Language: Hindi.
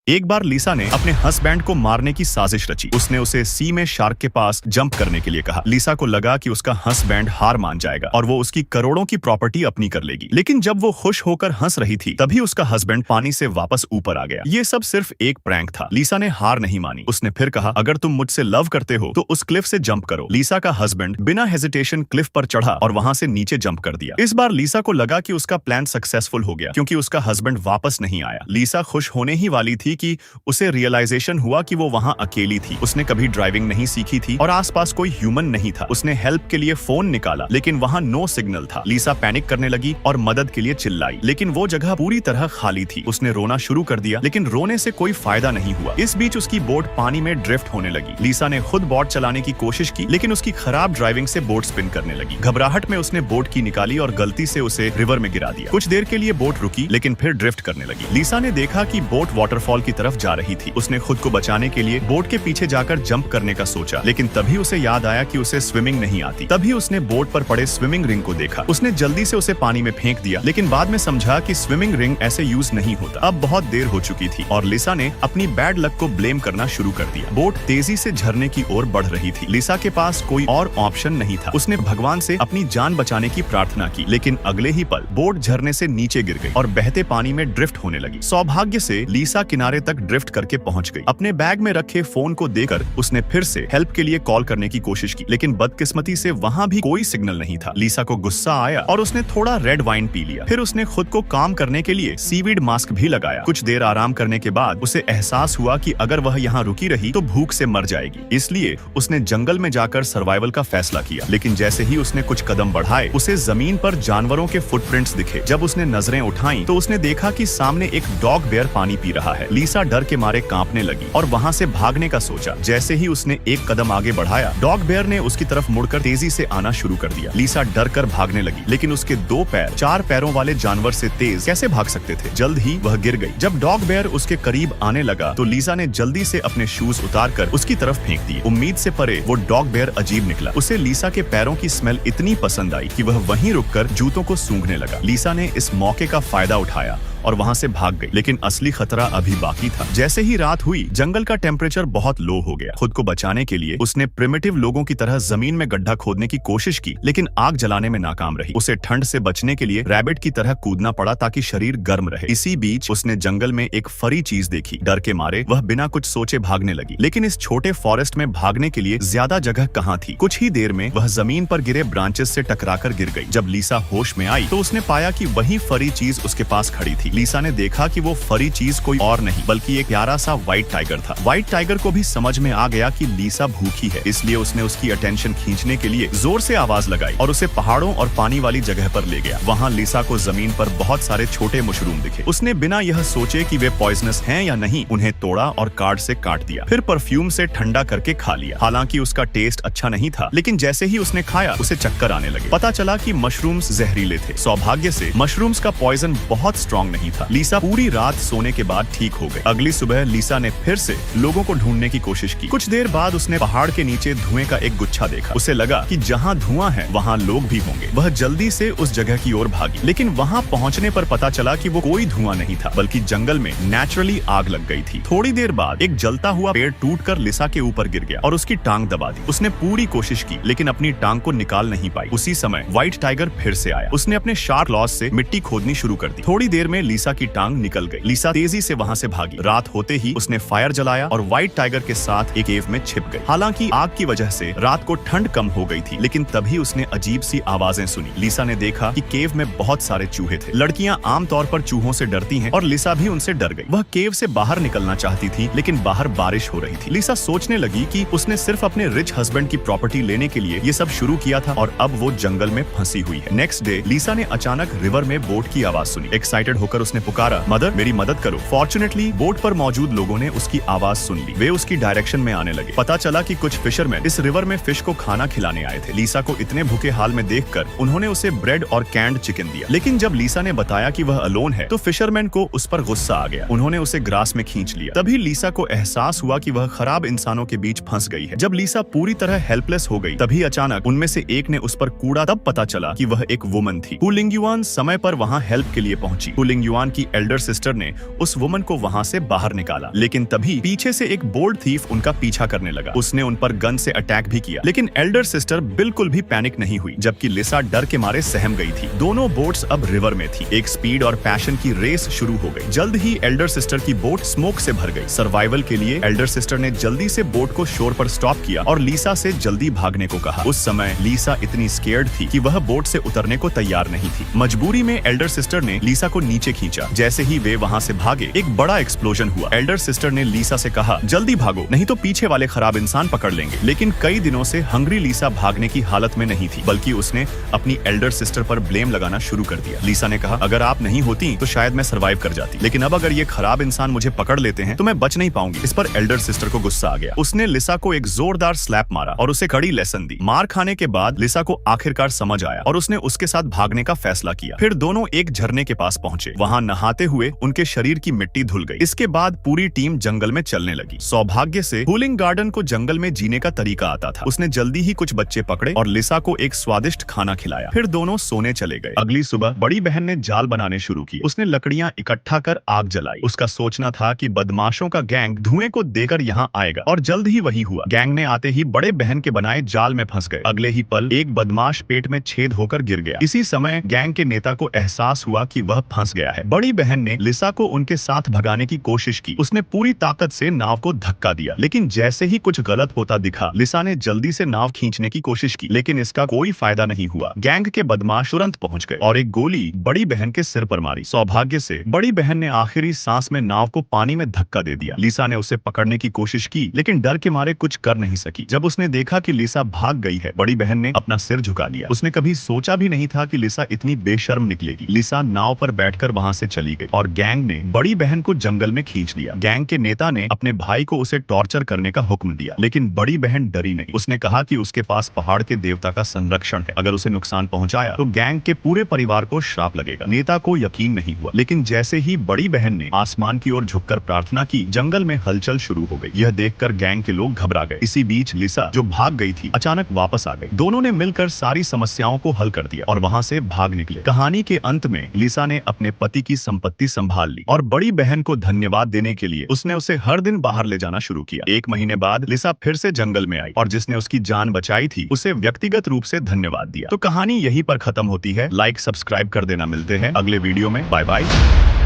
एक बार लीसा ने अपने हस्बैंड को मारने की साजिश रची। उसने उसे सी में शार्क के पास जंप करने के लिए कहा। लीसा को लगा कि उसका हस्बैंड हार मान जाएगा और वो उसकी करोड़ों की प्रॉपर्टी अपनी कर लेगी। लेकिन जब वो खुश होकर हंस रही थी तभी उसका हस्बैंड पानी से वापस ऊपर आ गया। ये सब सिर्फ एक प्रैंक था। लीसा ने हार नहीं मानी। उसने फिर कहा, अगर तुम मुझसे लव करते हो तो उस क्लिफ से जंप करो। लीसा का हस्बैंड बिना हेजिटेशन क्लिफ पर चढ़ा और वहां से नीचे जंप कर दिया। इस बार लीसा को लगा कि उसका प्लान सक्सेसफुल हो गया क्योंकि उसका हस्बैंड वापस नहीं आया। लीसा खुश होने ही वाली थी कि उसे रियलाइजेशन हुआ कि वो वहां अकेली थी। उसने कभी ड्राइविंग नहीं सीखी थी और आसपास कोई ह्यूमन नहीं था। उसने हेल्प के लिए फोन निकाला लेकिन वहां नो सिग्नल था। लीसा पैनिक करने लगी और मदद के लिए चिल्लाई, लेकिन वो जगह पूरी तरह खाली थी। उसने रोना शुरू कर दिया लेकिन रोने से कोई फायदा नहीं हुआ। इस बीच उसकी बोट पानी में ड्रिफ्ट होने लगी। लीसा ने खुद बोट चलाने की कोशिश की लेकिन उसकी खराब ड्राइविंग से बोट स्पिन करने लगी। घबराहट में उसने बोट की निकाली और गलती से उसे रिवर में गिरा दिया। कुछ देर के लिए बोट रुकी लेकिन फिर ड्रिफ्ट करने लगी। लीसा ने देखा कि बोट वाटरफॉल की तरफ जा रही थी। उसने खुद को बचाने के लिए बोट के पीछे जाकर जंप करने का सोचा लेकिन तभी उसे याद आया कि उसे स्विमिंग नहीं आती। तभी उसने बोट पर पड़े स्विमिंग रिंग को देखा। उसने जल्दी से उसे पानी में फेंक दिया लेकिन बाद में समझा कि स्विमिंग रिंग ऐसे यूज नहीं होता। अब बहुत देर हो चुकी थी और लीसा ने अपनी बैड लक को ब्लेम करना शुरू कर दिया। बोट तेजी से झरने की ओर बढ़ रही थी। लीसा के पास कोई और ऑप्शन नहीं था। उसने भगवान से अपनी जान बचाने की प्रार्थना की लेकिन अगले ही पल बोट झरने से नीचे गिर गई और बहते पानी में ड्रिफ्ट होने लगी। सौभाग्य से लीसा किनारे तक ड्रिफ्ट करके पहुंच गई। अपने बैग में रखे फोन को देकर उसने फिर से हेल्प के लिए कॉल करने की कोशिश की लेकिन बदकिस्मती से वहां भी कोई सिग्नल नहीं था। लीसा को गुस्सा आया और उसने थोड़ा रेड वाइन पी लिया। फिर उसने खुद को काम करने के लिए सीवीड मास्क भी लगाया। कुछ देर आराम करने के बाद उसे एहसास हुआ कि अगर वह यहाँ रुकी रही तो भूख से मर जाएगी। इसलिए उसने जंगल में जाकर सर्वाइवल का फैसला किया। लेकिन जैसे ही उसने कुछ कदम बढ़ाए उसे जमीन पर जानवरों के फुटप्रिंट्स दिखे। जब उसने नजरें उठाई तो उसने देखा कि सामने एक डॉग बेयर पानी पी रहा है। लीसा डर के मारे कांपने लगी और वहां से भागने का सोचा। जैसे ही उसने एक कदम आगे बढ़ाया डॉग बेयर ने उसकी तरफ मुड़कर तेजी से आना शुरू कर दिया। लीसा डर कर भागने लगी लेकिन उसके दो पैर 4 पैरों वाले जानवर से तेज कैसे भाग सकते थे। जल्द ही वह गिर गई। जब डॉग बेयर उसके करीब आने लगा तो लीसा ने जल्दी से अपने शूज उतार कर उसकी तरफ फेंक दिए। उम्मीद से परे वो डॉग बेयर अजीब निकला। उसे लीसा के पैरों की स्मेल इतनी पसंद आई कि वह वहीं रुककर जूतों को सूंघने लगा। लीसा ने इस मौके का फायदा उठाया और वहां से भाग गई लेकिन असली खतरा अभी बाकी था। जैसे ही रात हुई जंगल का टेम्परेचर बहुत लो हो गया। खुद को बचाने के लिए उसने प्रिमिटिव लोगों की तरह जमीन में गड्ढा खोदने की कोशिश की लेकिन आग जलाने में नाकाम रही। उसे ठंड से बचने के लिए रैबिट की तरह कूदना पड़ा ताकि शरीर गर्म रहे। इसी बीच उसने जंगल में एक फरी चीज देखी। डर के मारे वह बिना कुछ सोचे भागने लगी लेकिन इस छोटे फॉरेस्ट में भागने के लिए ज्यादा जगह कहाँ थी। कुछ ही देर में वह जमीन पर गिरे ब्रांचेस से टकराकर गिर गई। जब लीसा होश में आई तो उसने पाया कि वही फरी चीज उसके पास खड़ी थी। लीसा ने देखा कि वो फरी चीज कोई और नहीं बल्कि एक प्यारा सा व्हाइट टाइगर था। व्हाइट टाइगर को भी समझ में आ गया कि लीसा भूखी है, इसलिए उसने उसकी अटेंशन खींचने के लिए जोर से आवाज लगाई और उसे पहाड़ों और पानी वाली जगह पर ले गया। वहाँ लीसा को जमीन पर बहुत सारे छोटे मशरूम दिखे। उसने बिना यह सोचे कि वे पॉइजनस हैं या नहीं उन्हें तोड़ा और कार्ड से काट दिया। फिर परफ्यूम से ठंडा करके खा लिया। हालांकि उसका टेस्ट अच्छा नहीं था लेकिन जैसे ही उसने खाया उसे चक्कर आने लगे। पता चला कि मशरूम्स जहरीले थे। सौभाग्य से मशरूम्स का पॉइजन बहुत स्ट्रॉन्ग नहीं था। लीसा पूरी रात सोने के बाद ठीक हो गई। अगली सुबह लीसा ने फिर से लोगों को ढूंढने की कोशिश की। कुछ देर बाद उसने पहाड़ के नीचे धुएं का एक गुच्छा देखा। उसे लगा कि जहाँ धुआं है वहाँ लोग भी होंगे। वह जल्दी से उस जगह की ओर भागी लेकिन वहाँ पहुँचने पर पता चला कि वो कोई धुआं नहीं था बल्कि जंगल में नेचुरली आग लग गई थी। थोड़ी देर बाद एक जलता हुआ पेड़ टूटकर लीसा के ऊपर गिर गया और उसकी टांग दबा दी। उसने पूरी कोशिश की लेकिन अपनी टांग को निकाल नहीं पाई। उसी समय व्हाइट टाइगर फिर से आया। उसने अपने शार्प क्लॉज से मिट्टी खोदनी शुरू कर दी। थोड़ी देर में लीसा की टांग निकल गई। लीसा तेजी से वहां से भागी। रात होते ही उसने फायर जलाया और व्हाइट टाइगर के साथ एक केव में छिप गई। हालांकि आग की वजह से रात को ठंड कम हो गई थी लेकिन तभी उसने अजीब सी आवाजें सुनी। लीसा ने देखा कि केव में बहुत सारे चूहे थे। लड़कियां आमतौर पर चूहों से डरती हैं और लीसा भी उनसे डर गई। वह केव से बाहर निकलना चाहती थी लेकिन बाहर बारिश हो रही थी। लीसा सोचने लगी कि उसने सिर्फ अपने रिच हस्बैंड की प्रॉपर्टी लेने के लिए ये सब शुरू किया था और अब वो जंगल में फंसी हुई है। नेक्स्ट डे लीसा ने अचानक रिवर में बोट की आवाज सुनी। एक्साइटेड होकर उसने पुकारा, मदर मेरी मदद करो। फॉर्चुनेटली बोट पर मौजूद लोगों ने उसकी आवाज सुन ली। वे उसकी डायरेक्शन में आने लगे। पता चला कि कुछ फिशरमैन इस रिवर में फिश को खाना खिलाने आए थे। लीसा को इतने भूखे हाल में देखकर उन्होंने उसे ब्रेड और कैंड चिकन दिया। लेकिन जब लीसा ने बताया कि वह अलोन है तो फिशरमैन को उस पर गुस्सा आ गया। उन्होंने उसे ग्रास में खींच लिया। तभी लीसा को एहसास हुआ कि वह खराब इंसानों के बीच फंस गई है। जब लीसा पूरी तरह हेल्पलेस हो गई तभी अचानक उनमें से एक ने उस पर कूड़ा। तब पता चला कि वह एक वुमन थी। हू लिंगयुआन समय पर वहाँ हेल्प के लिए पहुंची। हू लिंगयुआन युआन की एल्डर सिस्टर ने उस वुमन को वहां से बाहर निकाला, लेकिन तभी पीछे से एक बोल्ड थीफ उनका पीछा करने लगा। उसने उन पर गन से अटैक भी किया, लेकिन एल्डर सिस्टर बिल्कुल भी पैनिक नहीं हुई, जबकि लिसा डर के मारे सहम गई थी। दोनों बोट्स अब रिवर में थी। एक स्पीड और पैशन की रेस शुरू हो गई। जल्द ही एल्डर सिस्टर की बोट स्मोक से भर गई। सर्वाइवल के लिए एल्डर सिस्टर ने जल्दी से बोट को शोर पर स्टॉप किया और लिसा से जल्दी भागने को कहा। उस समय लिसा इतनी स्केर्ड थी कि वह बोट से उतरने को तैयार नहीं थी। मजबूरी में एल्डर सिस्टर ने लिसा को नीचे खींचा। जैसे ही वे वहां से भागे, एक बड़ा एक्सप्लोजन हुआ। एल्डर सिस्टर ने लिसा से कहा, जल्दी भागो, नहीं तो पीछे वाले खराब इंसान पकड़ लेंगे। लेकिन कई दिनों से हंग्री लिसा भागने की हालत में नहीं थी, बल्कि उसने अपनी एल्डर सिस्टर पर ब्लेम लगाना शुरू कर दिया। लिसा ने कहा, अगर आप नहीं होती तो शायद मैं सर्वाइव कर जाती, लेकिन अब अगर ये खराब इंसान मुझे पकड़ लेते हैं तो मैं बच नहीं पाऊंगी। इस पर एल्डर सिस्टर को गुस्सा आ गया। उसने लिसा को एक जोरदार स्लैप मारा और उसे कड़ी लेसन दी। मार खाने के बाद लिसा को आखिरकार समझ आया और उसने उसके साथ भागने का फैसला किया। फिर दोनों एक झरने के पास पहुंचे। वहां नहाते हुए उनके शरीर की मिट्टी धुल गई। इसके बाद पूरी टीम जंगल में चलने लगी। सौभाग्य से कूलिंग गार्डन को जंगल में जीने का तरीका आता था। उसने जल्दी ही कुछ बच्चे पकड़े और लिसा को एक स्वादिष्ट खाना खिलाया। फिर दोनों सोने चले गए। अगली सुबह बड़ी बहन ने जाल बनाने शुरू किए। उसने लकड़ियां इकट्ठा कर आग जलाई। उसका सोचना था कि बदमाशों का गैंग धुएं को देकर यहाँ आएगा, और जल्द ही वही हुआ। गैंग ने आते ही बड़े बहन के बनाए जाल में फंस गए। अगले ही पल एक बदमाश पेट में छेद होकर गिर गया। इसी समय गैंग के नेता को एहसास हुआ कि वह फंस गया है। बड़ी बहन ने लिसा को उनके साथ भगाने की कोशिश की। उसने पूरी ताकत से नाव को धक्का दिया, लेकिन जैसे ही कुछ गलत होता दिखा, लिसा ने जल्दी से नाव खींचने की कोशिश की, लेकिन इसका कोई फायदा नहीं हुआ। गैंग के बदमाश तुरंत पहुंच गए और एक गोली बड़ी बहन के सिर पर मारी। सौभाग्य से बड़ी बहन ने आखिरी सांस में नाव को पानी में धक्का दे दिया। लिसा ने उसे पकड़ने की कोशिश की, लेकिन डर के मारे कुछ कर नहीं सकी। जब उसने देखा कि लिसा भाग गई है, बड़ी बहन ने अपना सिर झुका लिया। उसने कभी सोचा भी नहीं था कि लिसा इतनी बेशर्म निकलेगी। लिसा नाव पर बैठकर वहां से चली गई और गैंग ने बड़ी बहन को जंगल में खींच लिया। गैंग के नेता ने अपने भाई को उसे टॉर्चर करने का हुक्म दिया, लेकिन बड़ी बहन डरी नहीं। उसने कहा कि उसके पास पहाड़ के देवता का संरक्षण है। अगर उसे नुकसान पहुंचाया तो गैंग के पूरे परिवार को श्राप लगेगा। नेता को यकीन नहीं हुआ, लेकिन जैसे ही बड़ी बहन ने आसमान की ओर झुककर प्रार्थना की, जंगल में हलचल शुरू हो गई। यह देखकर गैंग के लोग घबरा गए। इसी बीच लिसा, जो भाग गई थी, अचानक वापस आ गई। दोनों ने मिलकर सारी समस्याओं को हल कर दिया और वहां से भाग निकले। कहानी के अंत में लिसा ने अपने पति की संपत्ति संभाल ली और बड़ी बहन को धन्यवाद देने के लिए उसने उसे हर दिन बाहर ले जाना शुरू किया। 1 महीने बाद लिसा फिर से जंगल में आई और जिसने उसकी जान बचाई थी उसे व्यक्तिगत रूप से धन्यवाद दिया। तो कहानी यहीं पर खत्म होती है। लाइक सब्सक्राइब कर देना। मिलते हैं अगले वीडियो में। Bye bye.